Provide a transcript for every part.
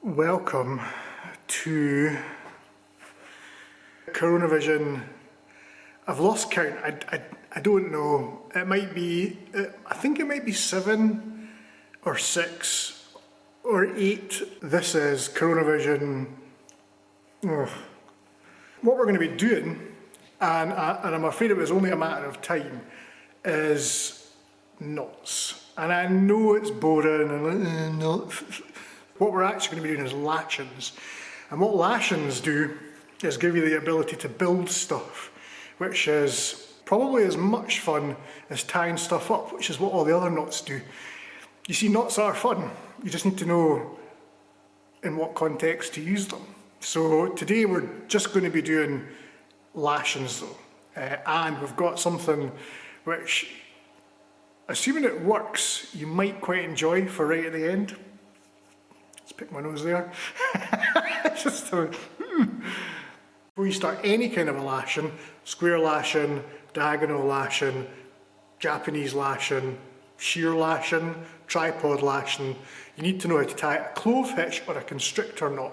Welcome to Coronavision. I've lost count. I don't know. It might be, I think it might be 7 or 6 or 8. This is Coronavision. What we're going to be doing, and I'm afraid it was only a matter of time, is knots. And I know it's boring and knots. What we're actually going to be doing is lashings. And what lashings do is give you the ability to build stuff, which is probably as much fun as tying stuff up, which is what all the other knots do. You see, knots are fun. You just need to know in what context to use them. So today we're just going to be doing lashings though. And we've got something which, assuming it works, you might quite enjoy for right at the end. Let's pick my nose there. Just before you start any kind of a lashing, square lashing, diagonal lashing, Japanese lashing, shear lashing, tripod lashing, you need to know how to tie a clove hitch or a constrictor knot.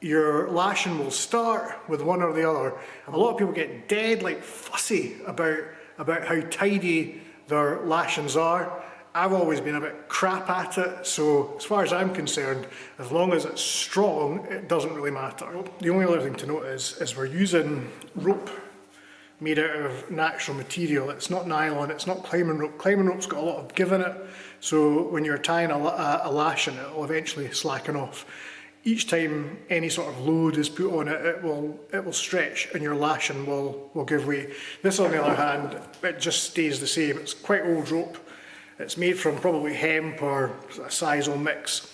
Your lashing will start with one or the other, and a lot of people get dead like fussy about how tidy their lashings are. I've always been a bit crap at it, so as far as I'm concerned, as long as it's strong, it doesn't really matter. The only other thing to note is we're using rope made out of natural material. It's not nylon, it's not climbing rope. Climbing rope's got a lot of give in it, so when you're tying a lashing, it'll eventually slacken off. Each time any sort of load is put on it, it will stretch and your lashing will give way. This, on the other hand, it just stays the same. It's quite old rope. It's made from probably hemp or a sisal mix,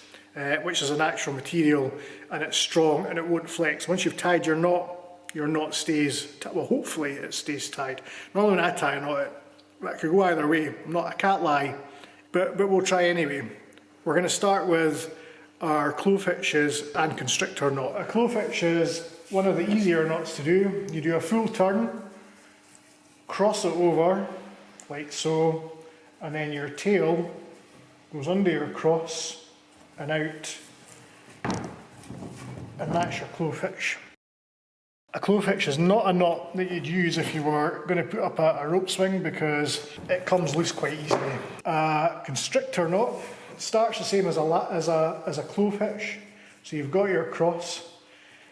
which is a natural material, and it's strong and it won't flex. Once you've tied your knot stays, well, hopefully it stays tied. Normally when I tie a knot, it could go either way. I can't lie, but we'll try anyway. We're going to start with our clove hitches and constrictor knot. A clove hitch is one of the easier knots to do. You do a full turn, cross it over like so, and then your tail goes under your cross and out, and that's your clove hitch. A clove hitch is not a knot that you'd use if you were going to put up a rope swing because it comes loose quite easily. A constrictor knot starts the same as a clove hitch. So you've got your cross,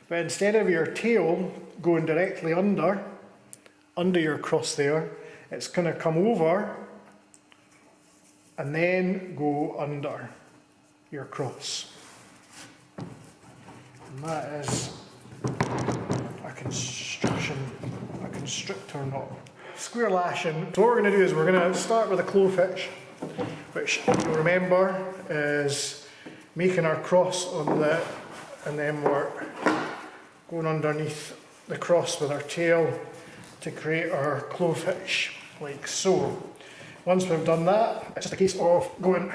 but instead of your tail going directly under your cross there, it's going to come over and then go under your cross. And that is a constrictor knot. Square lashing. So what we're going to do is we're going to start with a clove hitch, which you'll remember is making our cross on the, and then we're going underneath the cross with our tail to create our clove hitch, like so. Once we've done that, it's just a case of going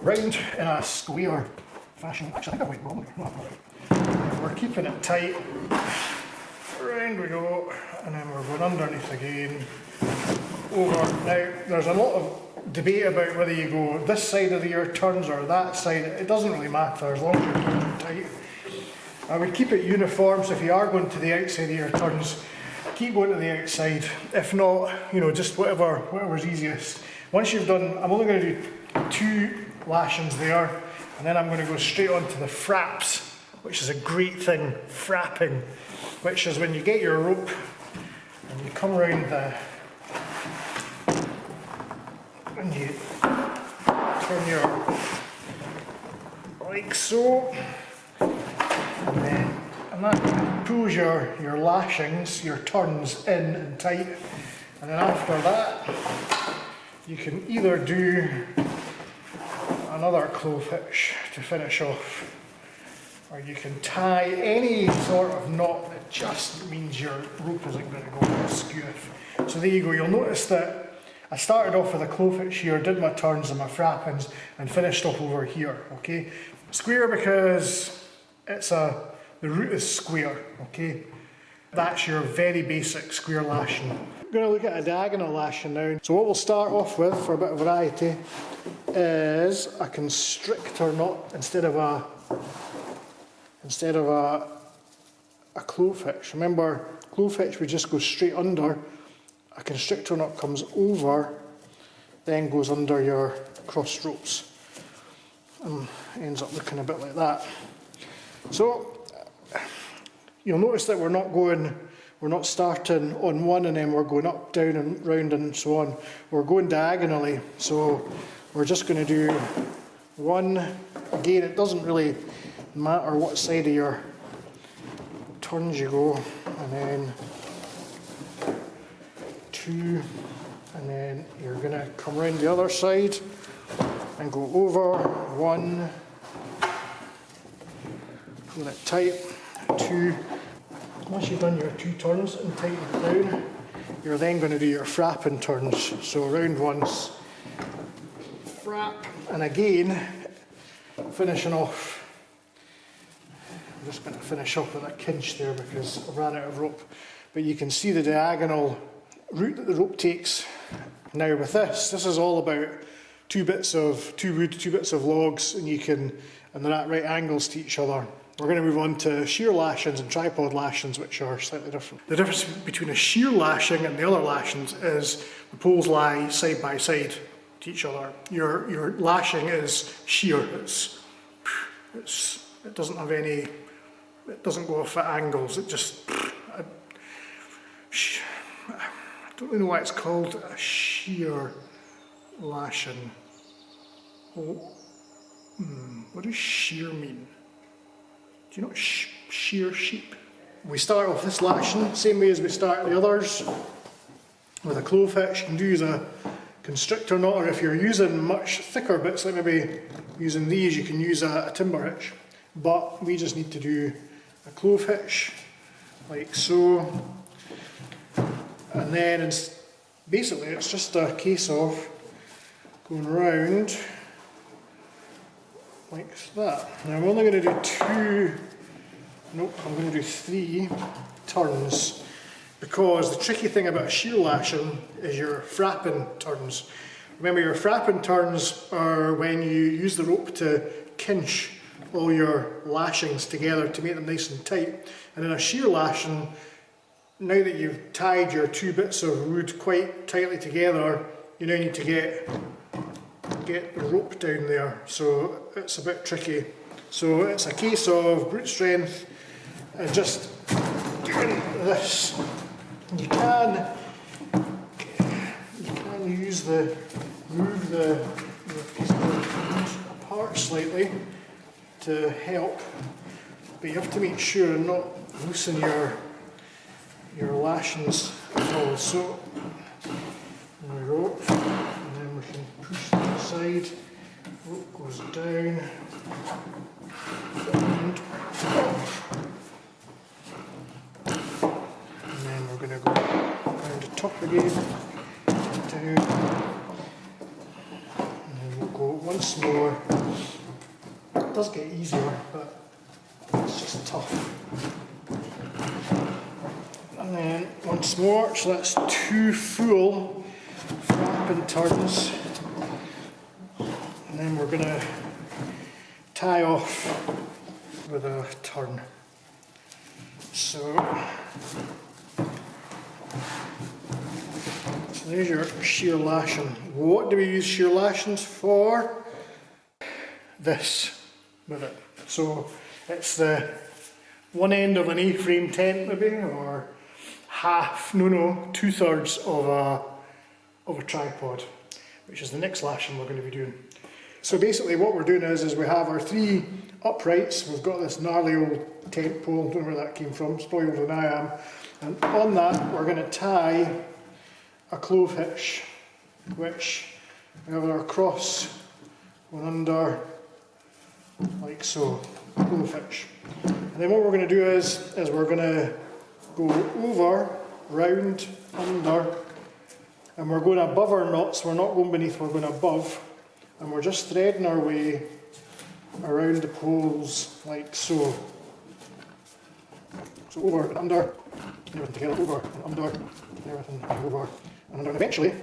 round in a square fashion. Actually, I think I went wrong here. We're keeping it tight. Round we go, and then we're going underneath again. Over. Now, there's a lot of debate about whether you go this side of your turns or that side. It doesn't really matter as long as your turns are tight. I would keep it uniform, so if you are going to the outside of your turns, keep going to the outside. If not, just whatever's easiest. Once you've done, I'm only going to do 2 lashings there, and then I'm going to go straight on to the fraps, which is a great thing, frapping, which is when you get your rope and you come around and you turn your, like so, and that pulls your lashings, your turns in and tight, and then after that you can either do another clove hitch to finish off, or you can tie any sort of knot that just means your rope isn't going to go askew. So there you go. You'll notice that I started off with a clove hitch here, did my turns and my frappings, and finished off over here, okay? Square because it's a the root is square, okay? That's your very basic square lashing. I'm going to look at a diagonal lashing now. So what we'll start off with, for a bit of variety, is a constrictor knot instead of a clove hitch. Remember, clove hitch would just go straight under. A constrictor knot comes over, then goes under your cross ropes, and ends up looking a bit like that. So you'll notice that we're not starting on one and then we're going up, down and round and so on. We're going diagonally. So we're just going to do one. Again, it doesn't really matter what side of your turns you go, and then two, and then you're going to come round the other side and go over one, pull it tight, two. Once you've done your two turns and tighten it down, you're then going to do your frapping turns. So round once, frap, and again finishing off. I'm just going to finish up with a kinch there because I ran out of rope, but you can see the diagonal route that the rope takes. Now with this is all about two bits of logs, and they're at right angles to each other. We're going to move on to shear lashings and tripod lashings, which are slightly different. The difference between a shear lashing and the other lashings is the poles lie side by side to each other. Your lashing is shear. It doesn't have any. It doesn't go off at angles. It just. I don't really know why it's called a shear lashing. What does shear mean? Do you know shear sheep? We start off this lashing same way as we start the others, with a clove hitch. You can use a constrictor knot, or if you're using much thicker bits, like maybe using these, you can use a timber hitch. But we just need to do a clove hitch, like so. And then basically it's just a case of going round like that. Now I'm only going to do I'm going to do 3 turns, because the tricky thing about shear lashing is your frapping turns. Remember, your frapping turns are when you use the rope to kinch all your lashings together to make them nice and tight. And in a shear lashing, now that you've tied your two bits of wood quite tightly together, you now need to get the rope down there, so it's a bit tricky. So it's a case of brute strength and just doing this. You can move the piece of wood apart slightly to help, but you have to make sure and not loosen your lashings at all. So there we go, and then we can push that aside, rope goes down, and then we're going to go around the top again, down, and then we'll go once more. It does get easier, but it's just tough. And then once more, so that's 2 full frapping turns. And then we're going to tie off with a turn. So there's your shear lashing. What do we use shear lashings for? This with it. So it's the one end of an A-frame tent maybe, or half, 2/3 of a tripod, which is the next lashing we're going to be doing. So basically what we're doing is we have our 3 uprights. We've got this gnarly old tent pole, don't know where that came from, it's probably older than I am, and on that we're going to tie a clove hitch, which we have our cross going under like so, clove hitch. And then what we're going to do is we're going to go over, round, under, and we're going above our knots. We're not going beneath, we're going above, and we're just threading our way around the poles like so. So over and under, everything together, over and under, everything over and under. And eventually,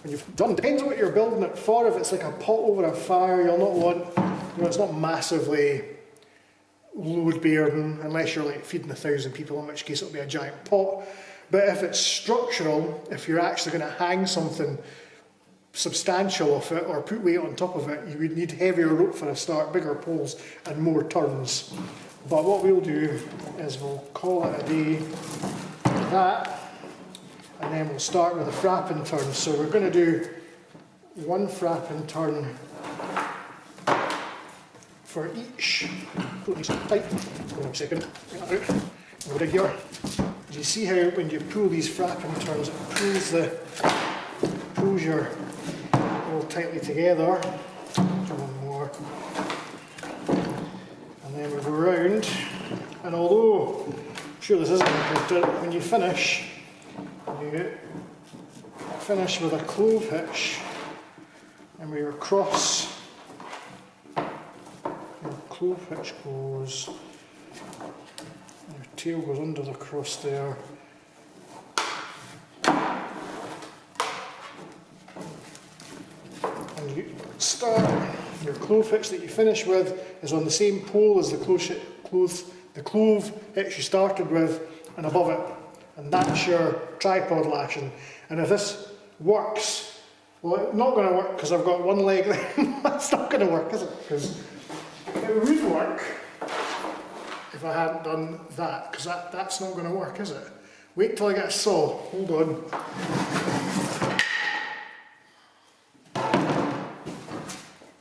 when you've done, depends on what you're building it for. If it's like a pot over a fire, you'll not want, it's not massively load bearing unless you're like feeding 1,000 people, in which case it'll be a giant pot. But if it's structural, if you're actually going to hang something substantial off it or put weight on top of it, you would need heavier rope for a start, bigger poles and more turns. But what we'll do is we'll call it a day like that, and then we'll start with a frapping turn. So we're going to do one frapping turn for each. Pull these tight. Hold on a second. Go dig here. You see how when you pull these frapping turns, it pulls your all tightly together. Do one more. And then we go round. And although I'm sure this isn't important, when you finish with a clove hitch, and where your clove hitch goes, your tail goes under the cross there. And you start, your clove hitch that you finish with is on the same pole as the clove hitch you started with and above it. And that's your tripod lashing. And if this works, well, it's not going to work because I've got one leg there. That's not going to work, is it? Because it would work if I hadn't done that, because that's not going to work, is it? Wait till I get a saw. Hold on.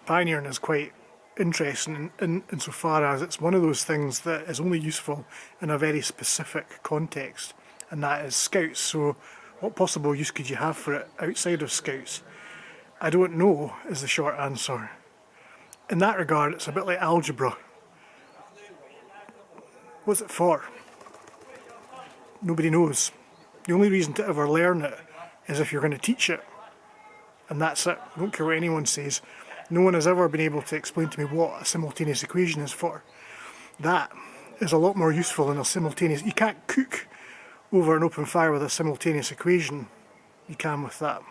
Pioneering is quite interesting insofar as it's one of those things that is only useful in a very specific context, and that is Scouts. So what possible use could you have for it outside of Scouts? I don't know is the short answer. In that regard, it's a bit like algebra. What's it for? Nobody knows. The only reason to ever learn it is if you're going to teach it. And that's it. I don't care what anyone says. No one has ever been able to explain to me what a simultaneous equation is for. That is a lot more useful than a simultaneous... You can't cook over an open fire with a simultaneous equation. You can with that.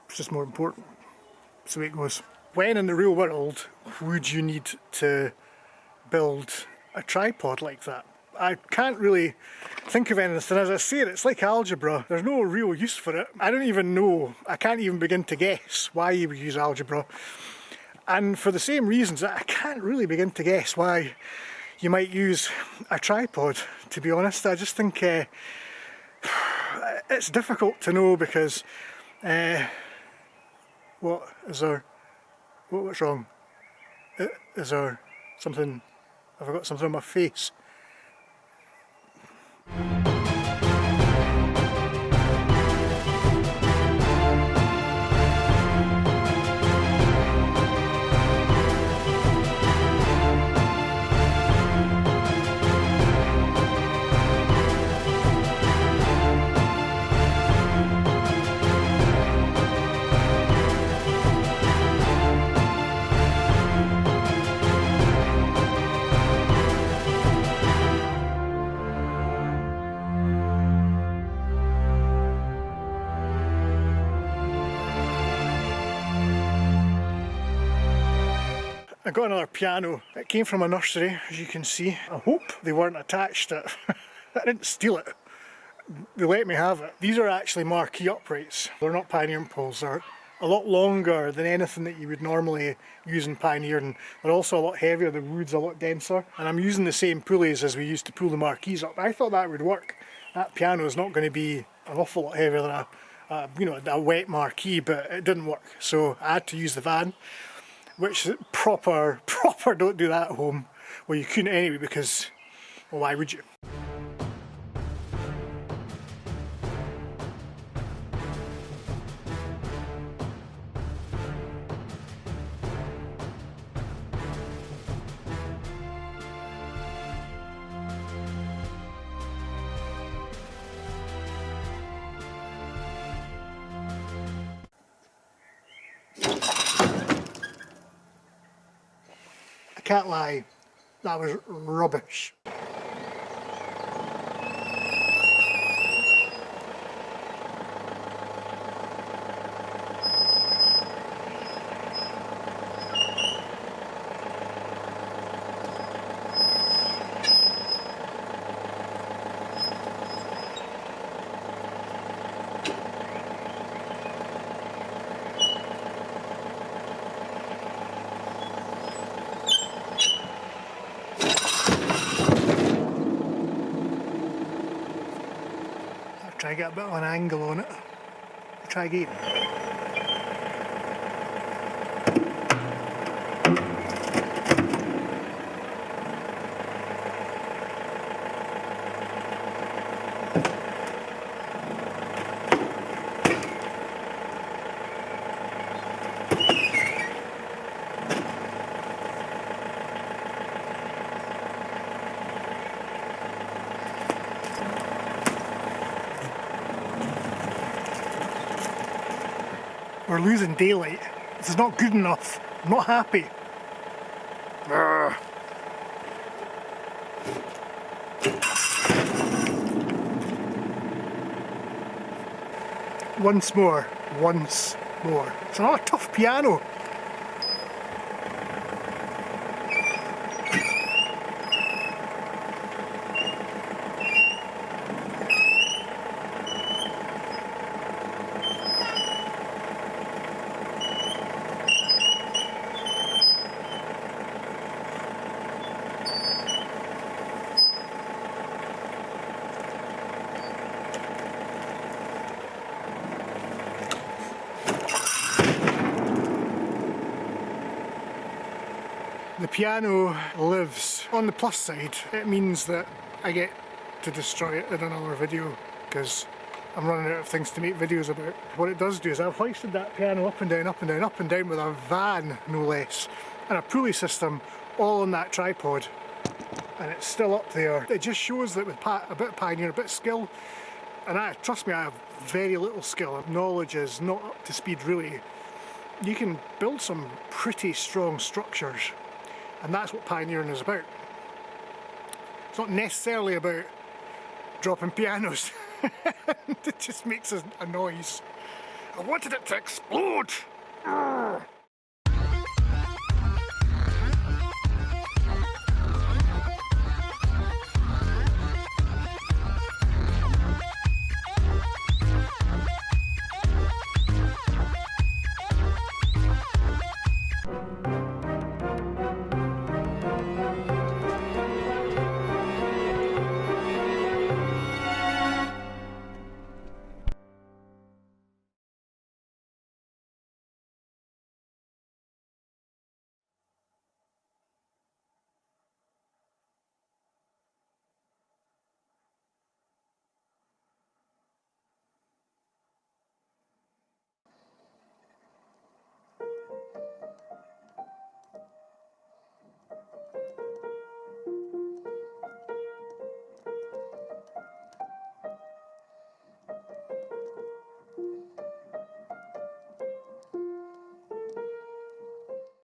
It's just more important. That's the way it goes. When in the real world would you need to build a tripod like that? I can't really think of anything. As I say, it's like algebra. There's no real use for it. I don't even know. I can't even begin to guess why you would use algebra. And for the same reasons, I can't really begin to guess why you might use a tripod, to be honest. I just think it's difficult to know because... what is there? What's wrong? Is there something? Have I got something on my face? I got another piano. It came from a nursery, as you can see. I hope they weren't attached to it. I didn't steal it. They let me have it. These are actually marquee uprights. They're not pioneering poles. They're a lot longer than anything that you would normally use in pioneering. They're also a lot heavier, the wood's a lot denser. And I'm using the same pulleys as we used to pull the marquees up. I thought that would work. That piano is not going to be an awful lot heavier than a wet marquee, but it didn't work. So I had to use the van. Which proper don't do that at home. Well, you couldn't anyway because, well, why would you? Can't lie, that was rubbish. Try to get a bit of an angle on it. Try again. We're losing daylight. This is not good enough. I'm not happy. Urgh. Once more. Once more. It's another tough piano. The piano lives. On the plus side, it means that I get to destroy it in another video because I'm running out of things to make videos about. What it does do is I've hoisted that piano up and down, up and down, up and down with a van, no less, and a pulley system all on that tripod, and it's still up there. It just shows that with a bit of pioneer, a bit of skill, and trust me, I have very little skill. Knowledge is not up to speed really. You can build some pretty strong structures. And that's what pioneering is about. It's not necessarily about dropping pianos. It just makes a noise. I wanted it to explode! Urgh.